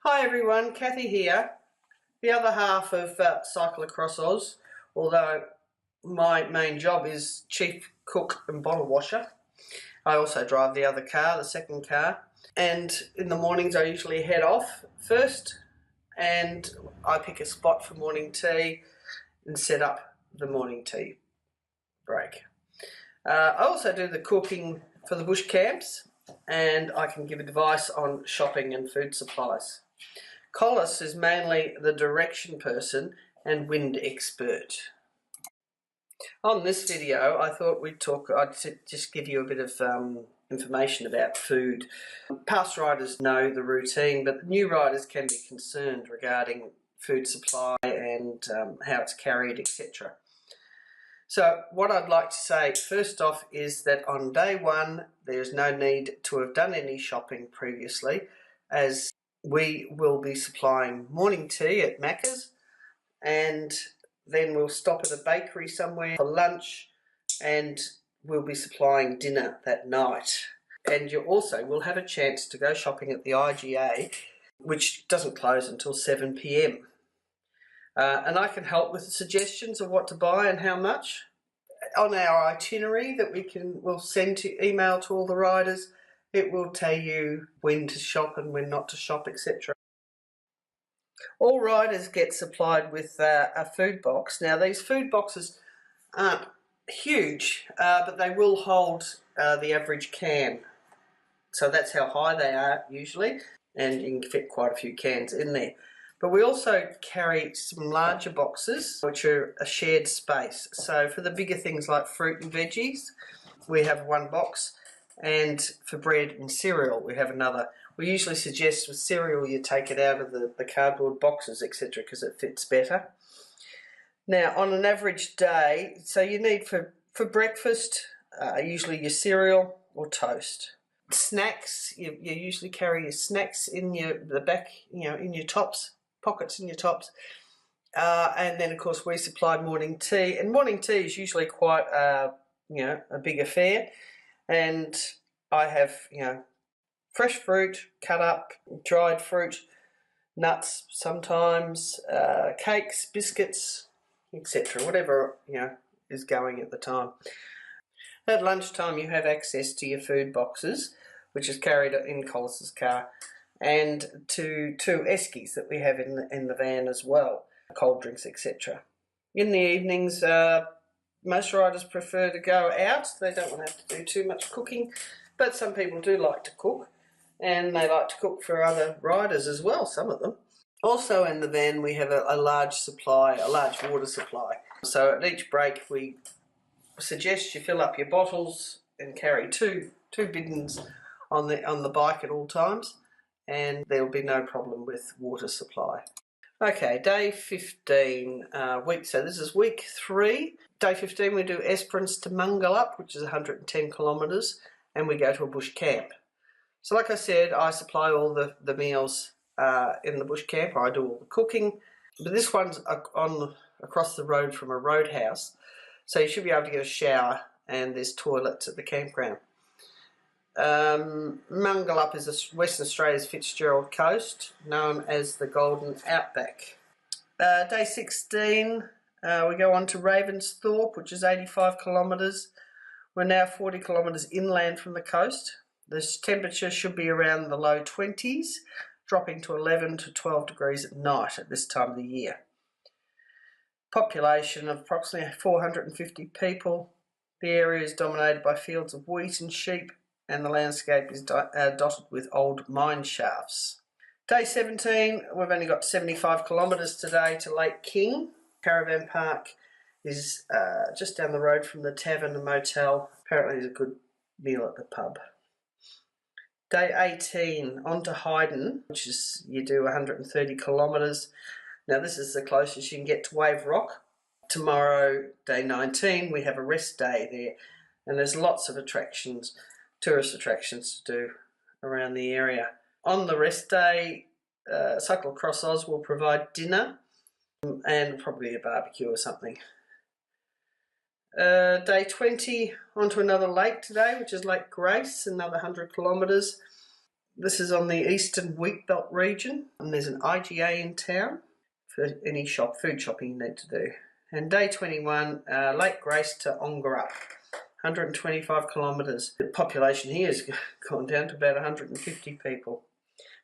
Hi everyone, Kathy here. The other half of Cycle Across Oz, although my main job is chief cook and bottle washer. I also drive the other car, the second car, and in the mornings I usually head off first and I pick a spot for morning tea and set up the morning tea break. I also do the cooking for the bush camps and I can give advice on shopping and food supplies. Collis is mainly the direction person and wind expert. On this video I thought I'd just give you a bit of information about food. Past riders know the routine, but new riders can be concerned regarding food supply and how it's carried, etc. So what I'd like to say first off is that on day one there's no need to have done any shopping previously, as we will be supplying morning tea at Macca's and then we'll stop at a bakery somewhere for lunch and we'll be supplying dinner that night. And you also will have a chance to go shopping at the IGA, which doesn't close until 7 p.m. And I can help with suggestions of what to buy and how much. On our itinerary that we'll send to email to all the riders, it will tell you when to shop and when not to shop, etc. All riders get supplied with a food box. Now these food boxes aren't huge, but they will hold the average can. So that's how high they are usually, and you can fit quite a few cans in there. But we also carry some larger boxes which are a shared space. So for the bigger things like fruit and veggies, we have one box, and for bread and cereal we have another. We usually suggest with cereal you take it out of the cardboard boxes, etc., because it fits better. Now on an average day, so you need for breakfast usually your cereal or toast. Snacks, you usually carry your snacks in the back, in your tops, pockets in your tops. And then of course we supply morning tea, and morning tea is usually quite a big affair. And I have fresh fruit cut up, dried fruit, nuts sometimes, cakes, biscuits, etc. Whatever is going at the time. At lunchtime you have access to your food boxes, which is carried in Collis's car, and to 2 eskies that we have in the van as well, cold drinks, etc. In the evenings, most riders prefer to go out. They don't want to have to do too much cooking, but some people do like to cook, and they like to cook for other riders as well, some of them. Also in the van we have a large water supply. So at each break we suggest you fill up your bottles and carry two bidons on the bike at all times, and there will be no problem with water supply. Okay, day 15, so this is week 3. Day 15 we do Esperance to Ongerup, which is 110 kilometres, and we go to a bush camp. So like I said, I supply all the meals in the bush camp. I do all the cooking, but this one's across the road from a roadhouse, so you should be able to get a shower, and there's toilets at the campground. Ongerup is Western Australia's Fitzgerald Coast, known as the Golden Outback. Day 16, we go on to Ravensthorpe, which is 85 kilometres. We're now 40 kilometres inland from the coast. The temperature should be around the low 20s, dropping to 11 to 12 degrees at night at this time of the year. Population of approximately 450 people. The area is dominated by fields of wheat and sheep, and the landscape is dotted with old mine shafts. Day 17, we've only got 75 kilometres today to Lake King. Caravan park is just down the road from the tavern and motel. Apparently there's a good meal at the pub. Day 18, on to Hyden, which is, you do 130 kilometres. Now this is the closest you can get to Wave Rock. Tomorrow, day 19, we have a rest day there, and there's lots of attractions, tourist attractions to do around the area. On the rest day, Cycle Across Oz will provide dinner and probably a barbecue or something. Day 20, onto another lake today, which is Lake Grace, another 100 kilometres. This is on the eastern wheat belt region, and there's an IGA in town for any food shopping you need to do. And day 21, Lake Grace to Ongerup, 125 kilometres. The population here has gone down to about 150 people.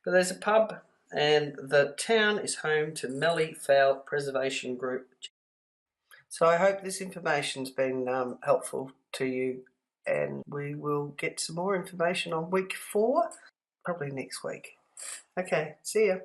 But there's a pub, and the town is home to Mallee Fowl Preservation Group. So I hope this information's been helpful to you, and we will get some more information on week 4, probably next week. Okay, see ya.